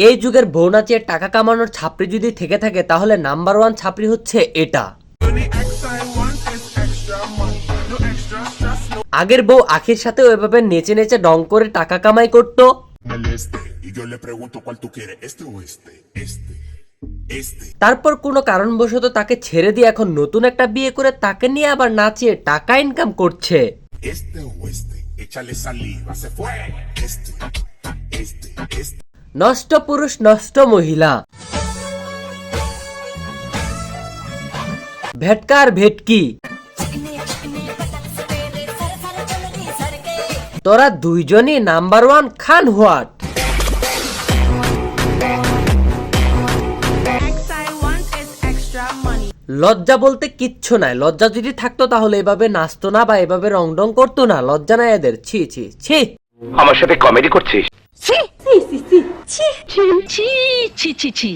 এই যুগের বউ নাচিয়ে টাকা কামানোর ছাপড়ি যদি থেকে থাকে তাহলে নাম্বার 1 ছাপড়ি হচ্ছে এটা। আগের বউ আখির সাথে ওইভাবে নেচে নেচে ডং করে টাকা কামাই করতো। তারপর কোনো কারণবশত তাকে ছেড়ে দিয়ে এখন নতুন একটা বিয়ে করে তাকে নিয়ে আবার নাচিয়ে টাকা ইনকাম করছে। নষ্ট পুরুষ নষ্ট মহিলা, ভেটকার ভেটকি, তোরা দুইজনই নাম্বার 1 খান হোয়াট। লজ্জা বলতে কিচ্ছু নাই, লজ্জা যদি থাকতো তাহলে এভাবে নাচতো না বা এভাবে রং ডং করতো না। লজ্জা নাই এদের, ছি ছি ছি। আমার সাথে কমেডি করছিস? ছি ছি ছি ছি ছি ছি ছি ছি ছি।